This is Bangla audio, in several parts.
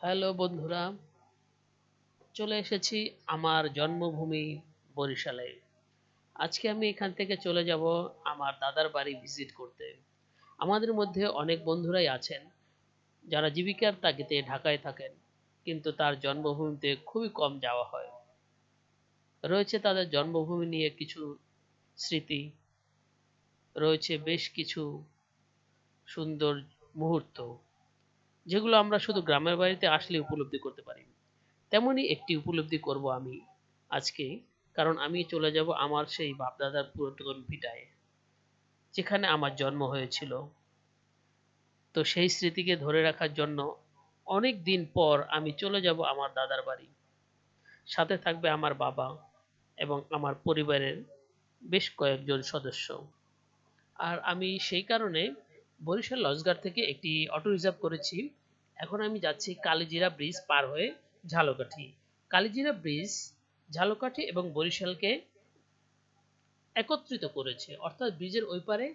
হ্যালো বন্ধুরা, চলে এসেছি আমার জন্মভূমি বরিশালে। আজকে আমি এখান থেকে চলে যাব আমার দাদার বাড়ি ভিজিট করতে। আমাদের মধ্যে অনেক বন্ধুরাই আছেন যারা জীবিকার তাগিদে ঢাকায় থাকেন, কিন্তু তার জন্মভূমিতে খুবই কম যাওয়া হয়। রয়েছে তাদের জন্মভূমি নিয়ে কিছু স্মৃতি, রয়েছে বেশ কিছু সুন্দর মুহূর্ত, যেগুলো আমরা শুধু গ্রামের বাড়িতে আসলে উপলব্ধি করতে পারি। তেমনই একটি উপলব্ধি করব আমি আজকে, কারণ আমি চলে যাব আমার সেই বাপদাদার পুরাতন ভিটায়, যেখানে আমার জন্ম হয়েছিল। তো সেই স্মৃতিকে ধরে রাখার জন্য অনেক দিন পর আমি চলে যাব আমার দাদার বাড়ি। সাথে থাকবে আমার বাবা এবং আমার পরিবারের বেশ কয়েকজন সদস্য। আর আমি সেই কারণে বরিশাল লঞ্চঘাট থেকে একটি অটো রিজার্ভ করেছি। এখন আমি যাচ্ছি কালিজিরা ব্রিজ পার হয়ে ঝালকাঠি। কালিজিরা ব্রিজ ঝালকাঠি এবং বরিশালকে একত্রিত করেছে, অর্থাৎ ব্রিজের ওই পারে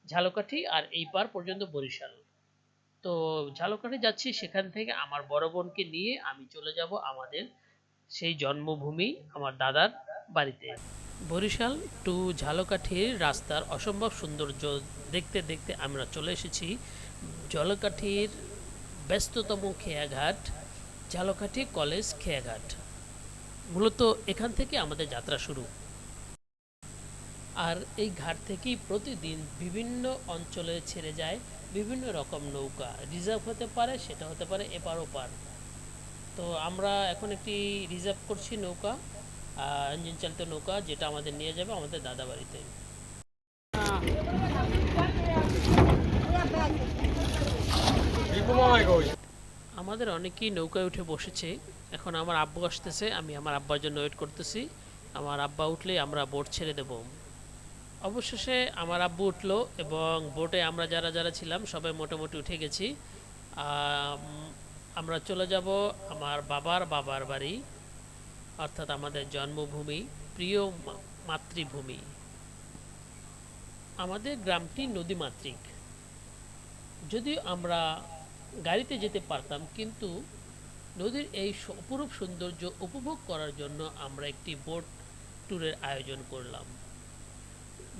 ঝালকাঠি আর এই পার পর্যন্ত বরিশাল। তো ঝালকাঠি যাচ্ছি, সেখান থেকে আমার বড় বোনকে নিয়ে আমি চলে যাব আমাদের সেই জন্মভূমি আমার দাদার বাড়িতে। বরিশাল টু ঝালকাঠির রাস্তার অসম্ভব সৌন্দর্য দেখতে দেখতে আমরা চলে এসেছি ঝালকাঠির ব্যস্ততম খেয়াঘাট, ঝালকাঠি কলেজ খেয়াঘাট। মূলত এখান থেকে আমাদের যাত্রা শুরু। আর এই ঘাট থেকেই প্রতিদিন বিভিন্ন অঞ্চলে ছেড়ে যায় বিভিন্ন রকম নৌকা। রিজার্ভ হতে পারে, সেটা হতে পারে এপার ওপার। তো আমরা এখন একটি রিজার্ভ করছি নৌকা, ইঞ্জিন চালিত নৌকা, যেটা আমাদের নিয়ে যাবে আমাদের দাদা বাড়িতে। আমাদের অনেকেই নৌকায় উঠে বসেছে। এখন আমার আব্বু আসতেছে, আমি আমার আব্বার জন্য ওয়েট করতেছি। আমার আব্বা উঠলেই আমরা বোট ছেড়ে দেব। অবশেষে আমার আব্বু উঠলো এবং বোটে আমরা যারা যারা ছিলাম সবাই মোটামুটি উঠে গেছি। আমরা চলে যাব আমার বাবার বাবার বাড়ি, অর্থাৎ আমাদের জন্মভূমি, প্রিয় মাতৃভূমি। আমাদের গ্রামটি নদীমাতৃক। যদিও আমরা গাড়িতে যেতে পারতাম, কিন্তু নদীর এই অপরূপ সৌন্দর্য উপভোগ করার জন্য আমরা একটি বোট ট্যুরের আয়োজন করলাম।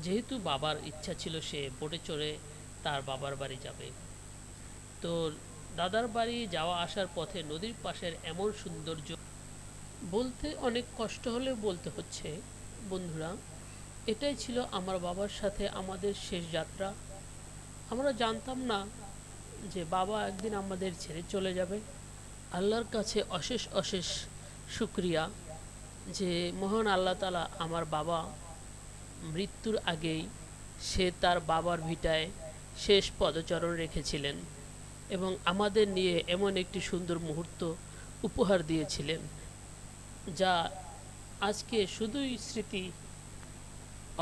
যেহেতু বাবার ইচ্ছা ছিল সে বোটে চড়ে তার বাবার বাড়ি যাবে, তো দাদার বাড়ি যাওয়া আসার পথে নদীর পাশের এমন সৌন্দর্য বলতে অনেক কষ্ট হলেও বলতে হচ্ছে বন্ধুরা, এটাই ছিল আমার বাবার সাথে আমাদের শেষ যাত্রা। আমরা জানতাম না যে বাবা একদিন আমাদের ছেড়ে চলে যাবে। আল্লাহর কাছে অশেষ অশেষ শুক্রিয়া যে মহান আল্লাহ তাআলা আমার বাবা মৃত্যুর আগেই সে তার বাবার ভিটায় শেষ পদচারণ রেখেছিলেন এবং আমাদের নিয়ে এমন একটি সুন্দর মুহূর্ত উপহার দিয়েছিলেন, যা আজকে শুধুই স্মৃতি।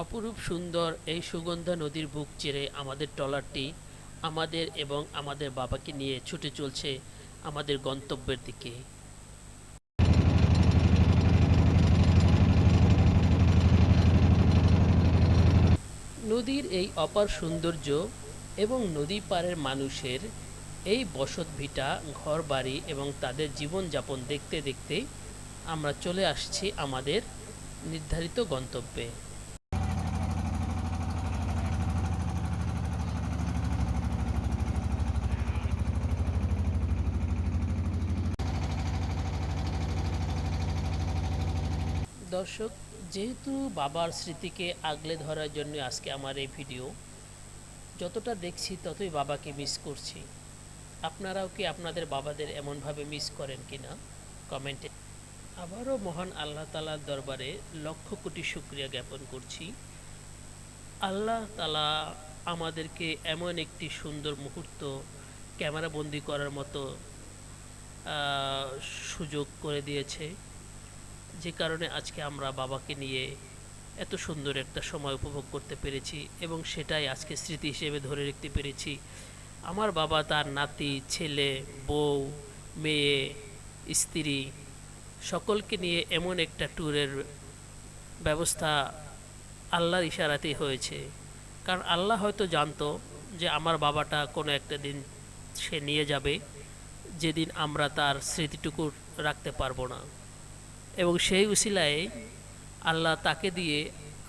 অপরূপ সুন্দর এই সুগন্ধা নদীর বুক চিরে আমাদের ট্রলারটি আমাদের এবং আমাদের বাবাকে নিয়ে ছুটে চলছে আমাদের গন্তব্যের দিকে। নদীর এই অপার সৌন্দর্য এবং নদী পাড়ের মানুষের এই বসত ভিটা, ঘর বাড়ি এবং তাদের জীবনযাপন দেখতে দেখতে আমরা চলে আসছি আমাদের নির্ধারিত গন্তব্যে। দর্শক, যেহেতু বাবার স্মৃতিকে আগলে ধরার জন্য আজকে আমার এই ভিডিও, যতটা দেখছি ততই বাবাকে মিস করছি। আপনারাও কি আপনাদের বাবাদের এমনভাবে মিস করেন কিনা কমেন্টে। আবারও মহান আল্লাহ তাআলার দরবারে লক্ষ কোটি শুকরিয়া জ্ঞাপন করছি। আল্লাহ তাআলা আমাদেরকে এমন একটি সুন্দর মুহূর্ত ক্যামেরাবন্দি করার মতো সুযোগ করে দিয়েছে, যে কারণে আজকে আমরা বাবাকে নিয়ে এত সুন্দর একটা সময় উপভোগ করতে পেরেছি এবং সেটাই আজকে স্মৃতি হিসেবে ধরে রাখতে পেরেছি। আমার বাবা তার নাতি, ছেলে, বউ, মেয়ে, স্ত্রী সকলকে নিয়ে এমন একটা ট্যুরের ব্যবস্থা আল্লাহর ইশারাতেই হয়েছে। কারণ আল্লাহ হয়তো জানতো যে আমার বাবাটা কোনো একটা দিন সে নিয়ে যাবে, যেদিন আমরা তার স্মৃতিটুকু রাখতে পারবো না। এবং সেই উসিলায় আল্লাহ তাকে দিয়ে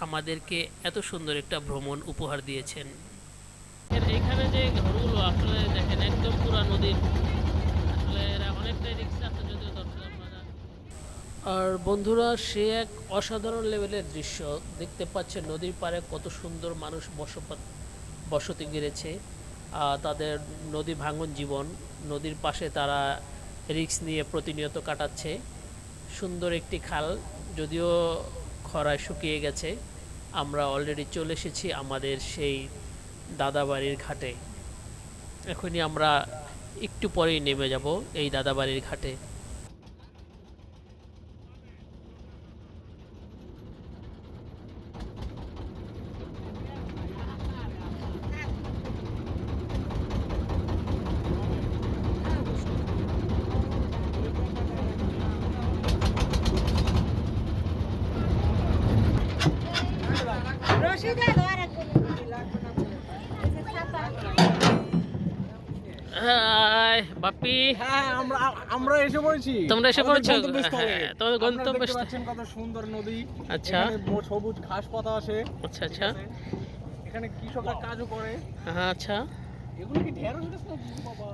আমাদেরকে এত সুন্দর একটা ভ্রমণ উপহার দিয়েছেন। এখানে যে ঘরগুলো আসলে দেখেন একদম পুরা নদীর, আসলে এরা অনেকটাই রিক্স আছে যদিও দর্শক আপনারা। আর বন্ধুরা, সে এক অসাধারণ লেভেলের দৃশ্য দেখতে পাচ্ছেন। নদীর পাড়ে কত সুন্দর মানুষ বসতি গেড়েছে। তাদের নদী ভাঙন জীবন, নদীর পাশে তারা রিক্স নিয়ে প্রতিনিয়ত কাটাচ্ছে। সুন্দর একটি খাল, যদিও খরায় শুকিয়ে গেছে। আমরা অলরেডি চলে এসেছি আমাদের সেই দাদাবাড়ির ঘাটে। এখনই আমরা একটু পরেই নেমে যাব এই দাদাবাড়ির ঘাটে। হাই বাপ্পি, হ্যাঁ আমরা এসে পড়েছি। তোমরা এসে আমাদের পড়েছো? গন্তব্যস্থলে। হ্যাঁ, তোমাদের আপনারা দেখতে গন্তব্যস্থলে। পাচ্ছেন কত সুন্দর নদী। আচ্ছা এখানে সবুজ ঘাস পাতা আছে। আচ্ছা আচ্ছা এখানে কৃষকরা কাজও করে। হ্যাঁ আচ্ছা। এগুলো কি ঢেঁড়স গাছ নাকি বাবা?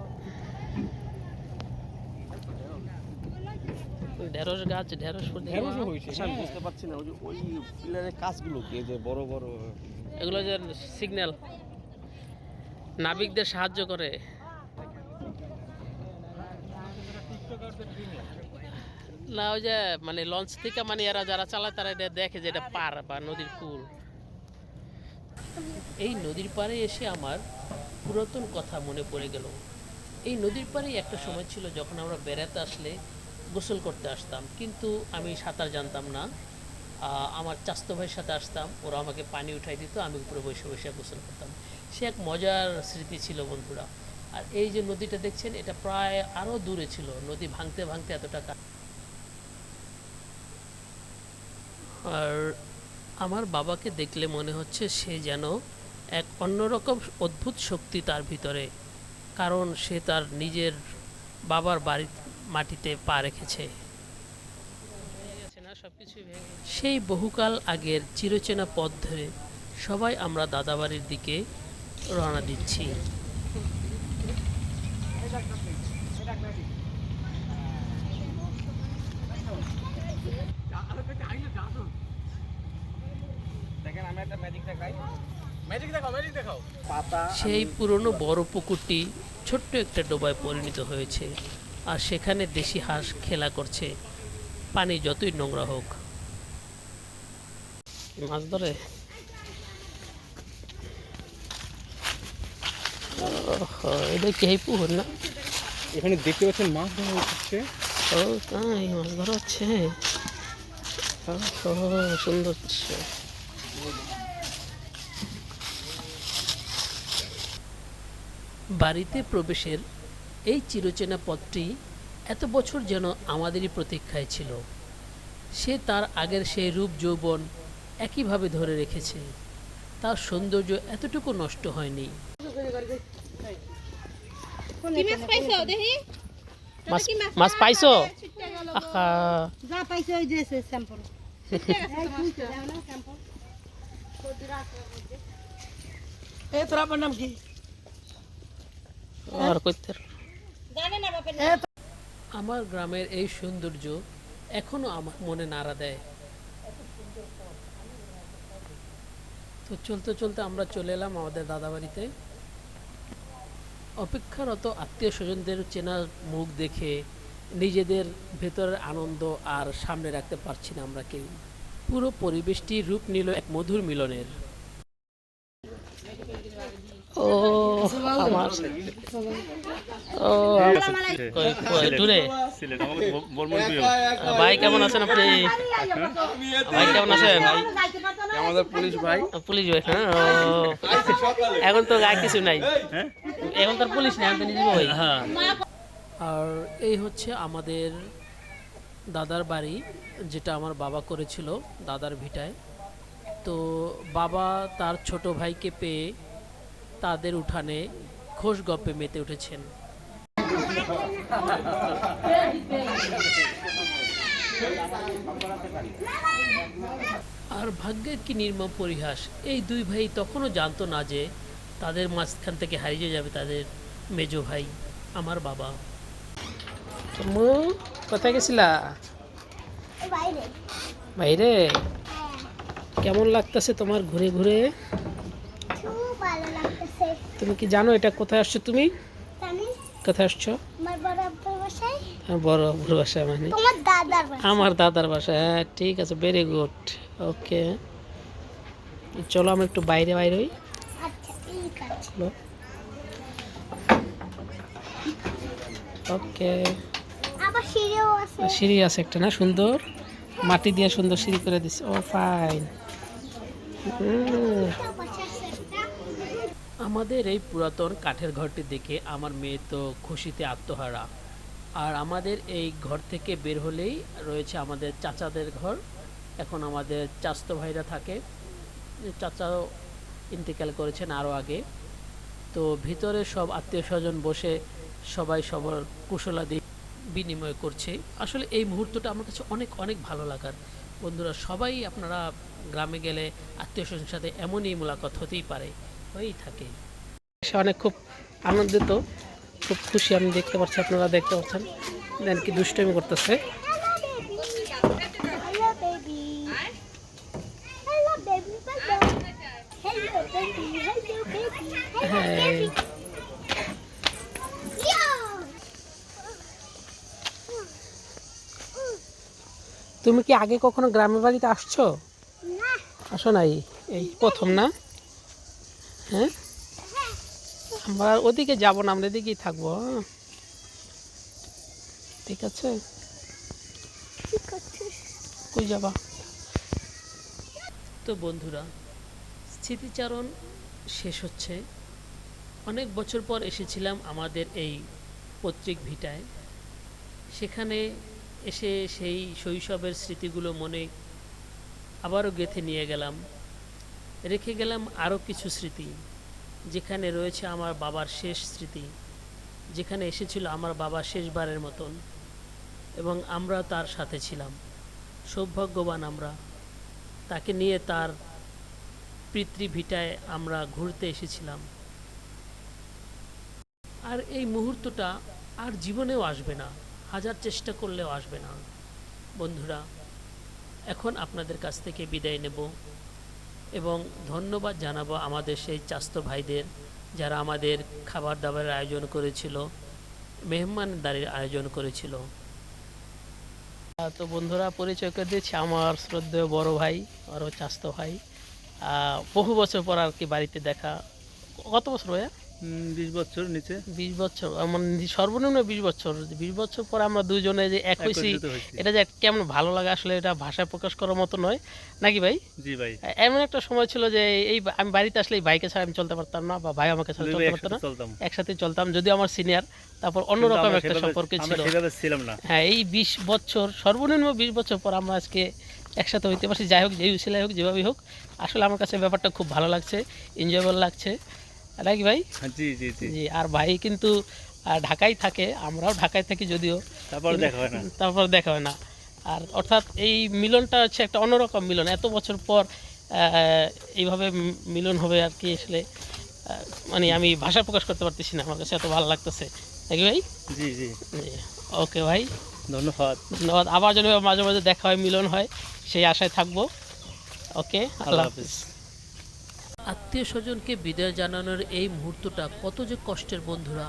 ঢেঁড়স গাছ, ঢেঁড়স ঢেঁড়সও হয়েছে। আচ্ছা, আমি বুঝতে পারছি না ওই পিলারের কাজগুলো কি, এই যে বড় বড় এগুলো যে সিগন্যাল, নাবিকদের সাহায্য করে। না ওই যে মানে লঞ্চ থেকে মানে এরা যারা চালায় তারা এটা দেখে যে এটা পার বা নদীর কূল। এই নদীর পাড়ে এসে আমার পুরাতন কথা মনে পড়ে গেল। এই নদীর পাড়েই একটা সময় ছিল যখন আমরা বেড়াতে আসলে গোসল করতে আসতাম, কিন্তু আমি সাঁতার জানতাম না। আমার চাস্তো ভাইয়ের সাথে আসতাম, ওরা আমাকে পানি উঠাই দিত, আমি উপরে বসে বসে গোসল করতাম। সে এক মজার স্মৃতি ছিল বন্ধুরা। আর এই যে নদীটা দেখছেন, এটা প্রায় আরও দূরে ছিল, নদী ভাঙতে ভাঙতে এতটা। আর আমার বাবাকে দেখলে মনে হচ্ছে সে যেন এক অন্যরকম অদ্ভুত শক্তি তার ভিতরে, কারণ সে তার নিজের বাবার বাড়ির মাটিতে পা রেখেছে। সেই বহুকাল আগের চিরচেনা পথ ধরে সবাই আমরা দাদাবাড়ির দিকে রওনা দিচ্ছি। সেই পুরনো বড় পুকুরটি ছোট্ট একটা ডোবায় পরিণত হয়েছে, আর সেখানে দেশি হাঁস খেলা করছে, পানি যতই নোংরা হোক। মাছ ধরে এটা কি পুকুর না? এখানে দেখতে পাচ্ছেন মাছ ধরা হচ্ছে। ও তাই, মাছ ধরা হচ্ছে। সুন্দর দৃশ্য। বাড়িতে প্রবেশের এই চিরচেনা পথটি এত বছর যেন আমাদেরই প্রতীক্ষায় ছিল। সে তার আগের সেই রূপ যৌবন একইভাবে ধরে রেখেছে, তার সৌন্দর্য এতটুকু নষ্ট হয়নি। মাছ পাইছো? আহা, যা পাইছো ওই যে স্যাম্পল এ তোর আপনার নাম কি? আর কইতে আমার গ্রামের এই সৌন্দর্য এখনো আমার মনে নাড়া দেয়। তো চলতে চলতে আমরা চলে এলাম আমাদের দাদাবাড়িতে। অপেক্ষারত আত্মীয় স্বজনদের চেনা মুখ দেখে নিজেদের ভেতরের আনন্দ আর সামনে রাখতে পারছি না আমরা কেউ। পুরো পরিবেশটি রূপ নিল এক মধুর মিলনের। ও আমার ও টুরে ভাই কেমন আছেন আপনি? ভাই কেমন আছেন? আমাদের পুলিশ ভাই। পুলিশ ভাই, হ্যাঁ। এখন তো গায়ে কিছু নাই, এখন তো পুলিশ নেই, আমি তো নিজে ভাই। আর এই হচ্ছে আমাদের দাদার বাড়ি, যেটা আমার বাবা করেছিল দাদার ভিটায়। তো বাবা তার ছোট ভাইকে পেয়ে তাদের উঠানে খোশ গপ্পে মেতে উঠেছেন। আর ভাগ্যের কি নির্মম পরিহাস, এই দুই ভাই তখনও জানতো না যে তাদের মাঝখান থেকে হারিয়ে যাবে তাদের মেজো ভাই, আমার বাবা। তুমি কোথায় গেছিলা? বাইরে বাইরে? কেমন লাগতেছে তোমার ঘুরে ঘুরে? খুব ভালো লাগতেছে। তুমি কি জানো এটা কোথায় আসছো? তুমি আমি কোথায় আসছো? আমার বড় আব্বুর বাসায়, বড় বড় বাসা মানে তোমার দাদার বাসায়। আমার দাদার বাসা। হ্যাঁ ঠিক আছে, ভেরি গুড। ওকে চলো আমরা একটু বাইরে বাইরে হই। আচ্ছা ঠিক আছে। চলো। ওকে আবার সিঁড়িও আছে। সিঁড়ি আছে একটা না, সুন্দর মাটি দিয়ে সুন্দর সিঁড়ি করে দিছে। ও ফাইন। পাশে আছে একটা। আমাদের এই পুরাতন কাঠের ঘরটি দেখে আমার মেয়ে তো খুশিতে আত্মহারা। আর আমাদের এই ঘর থেকে বের হলেই রয়েছে আমাদের চাচাদের ঘর। এখন আমাদের চাচাতো ভাইরা থাকে, চাচাও ইন্তেকাল করেছেন আরও আগে। তো ভিতরে সব আত্মীয় স্বজন বসে সবাই সবার কুশলাদি বিনিময় করছে। আসলে এই মুহূর্তটা আমার কাছে অনেক অনেক ভালো লাগার। বন্ধুরা সবাই আপনারা গ্রামে গেলে আত্মীয় স্বজনের সাথে এমনই মোলাকাত হতেই পারে, হয়েই থাকে। সে অনেক খুব আনন্দিত, খুব খুশি। আমি দেখতে পাচ্ছি, আপনারা দেখতে পাচ্ছেন দেন কি দুষ্টমি করতেছে। Hello baby. Hello baby. Hello baby. Hello baby. হ্যাঁ তুমি কি আগে কখনো গ্রামের বাড়িতে আসছো? না। আসো নাই, এই প্রথম না? হ্যাঁ আমরা ওদিকে যাবো না, আমরা এদিকেই থাকবো। হ্যাঁ? ঠিক আছে, কি করছিস? কই যাবা? তো বন্ধুরা স্মৃতিচারণ শেষ হচ্ছে। অনেক বছর পর এসেছিলাম আমাদের এই পৈতৃক ভিটায়। সেখানে এসে সেই শৈশবের স্মৃতিগুলো মনে আবারও গেঁথে নিয়ে গেলাম। রেখে গেলাম আরও কিছু স্মৃতি, যেখানে রয়েছে আমার বাবার শেষ স্মৃতি, যেখানে এসেছিল আমার বাবা শেষবারের মতন, এবং আমরা তার সাথে ছিলাম। সৌভাগ্যবান আমরা, তাকে নিয়ে তার পিতৃভিটায় আমরা ঘুরতে এসেছিলাম। আর এই মুহূর্তটা আর জীবনেও আসবে না, হাজার চেষ্টা করলেও আসবে না। বন্ধুরা এখন আপনাদের কাছ থেকে বিদায় নেব এবং ধন্যবাদ জানাবো আমাদের সেই চাস্তো ভাইদের, যারা আমাদের খাবার দাবারের আয়োজন করেছিল, মেহমানদারির আয়োজন করেছিল। তো বন্ধুরা পরিচয় করে দিচ্ছি, আমার শ্রদ্ধেয় বড় ভাই, আরও চাস্তো ভাই। বহু বছর পর আর কি বাড়িতে দেখা। কত বছর ভাইয়া? 20 বছর নিচে 20 বছর, আমার সর্বনিম্ন 20 বছর। 20 বছর পর আমরা দুজনে যে এক হয়েছি, এটা যে কেমন ভালো লাগে আসলে এটা ভাষায় প্রকাশ করার মতো নয়, নাকি ভাই? জি ভাই। এমন একটা সময় ছিল যে এই আমি বাড়িতে আসলে এই বাইকে ছাড়া আমি চলতে পারতাম না, বা ভাই আমাকে ছাড়া চলতে পারতো না। একসাথে চলতাম, যদিও আমার সিনিয়র, তারপর অন্যরকম একটা সম্পর্ক ছিল। ছিলাম না। হ্যাঁ এই 20 বছর, সর্বনিম্ন 20 বছর পর আমরা আজকে একসাথে হইতে পারছি। যাই হোক, যেই উছিলাই হোক, যেভাবেই হোক, আসলে আমার কাছে ব্যাপারটা খুব ভালো লাগছে, এনজয়েবল লাগছে, নাকি ভাই? জি জি জি জি। আর ভাই কিন্তু ঢাকায় থাকে, আমরাও ঢাকায় থাকি যদিও, তারপর দেখা হয় না। তারপর দেখা হয় না। আর অর্থাৎ এই মিলনটা হচ্ছে একটা অন্যরকম মিলন। এত বছর পর এইভাবে মিলন হবে আর কি, আসলে মানে আমি ভাষা প্রকাশ করতে পারতেছি না, আমার কাছে এত ভালো লাগতেছে, নাকি ভাই? জি জি জি। ওকে ভাই, ধন্যবাদ। ধন্যবাদ। আবার যেন মাঝে মাঝে দেখা হয়, মিলন হয়, সেই আশায় থাকবো। ওকে, আল্লাহ হাফিজ। আত্মীয় স্বজনকে বিদায় জানানোর এই মুহূর্তটা কত যে কষ্টের বন্ধুরা,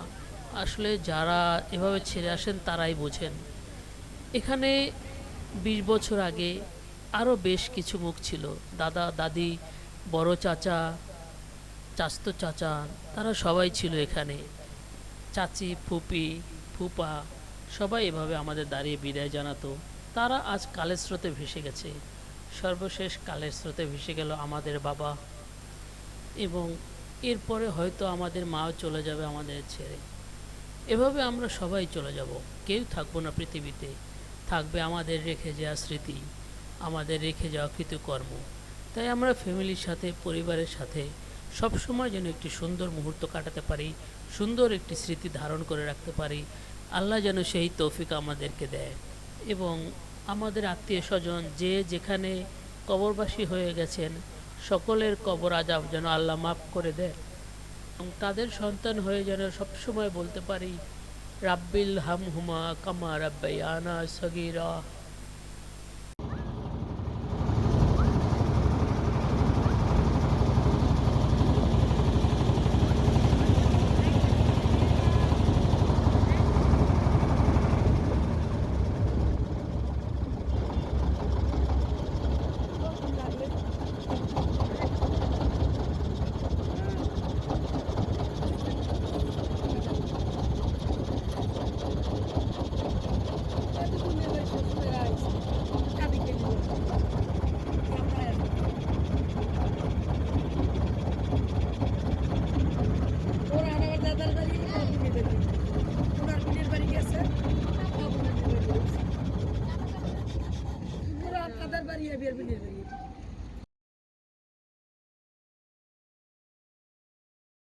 আসলে যারা এভাবে ছেড়ে আসেন তারাই বোঝেন। এখানে 20 বছর আগে আরও বেশ কিছু মুখ ছিল, দাদা দাদি, বড় চাচা, চাস্তো চাচা, তারা সবাই ছিল এখানে। চাচি, ফুপি, ফুপা, সবাই এভাবে আমাদের দাঁড়িয়ে বিদায় জানাতো। তারা আজ কালের স্রোতে ভেসে গেছে। সর্বশেষ কালের স্রোতে ভেসে গেল আমাদের বাবা, এবং এরপরে হয়তো আমাদের মাও চলে যাবে আমাদের ছেড়ে। এভাবে আমরা সবাই চলে যাব, কেউ থাকবো না পৃথিবীতে। থাকবে আমাদের রেখে যাওয়া স্মৃতি, আমাদের রেখে যাওয়া কৃতকর্ম। তাই আমরা ফ্যামিলির সাথে, পরিবারের সাথে সবসময় যেন একটি সুন্দর মুহূর্ত কাটাতে পারি, সুন্দর একটি স্মৃতি ধারণ করে রাখতে পারি, আল্লাহ যেন সেই তৌফিক আমাদেরকে দেয় এবং আমাদের আত্মীয় স্বজন যে যেখানে কবরবাসী হয়ে গেছেন সকলের কবর আযাব যেন আল্লাহ মাফ করে দেয় এবং তাদের সন্তান হয়ে যেন সবসময় বলতে পারি রাব্বিল হামহুমা কামা রাব্বায়ানা সগীরা।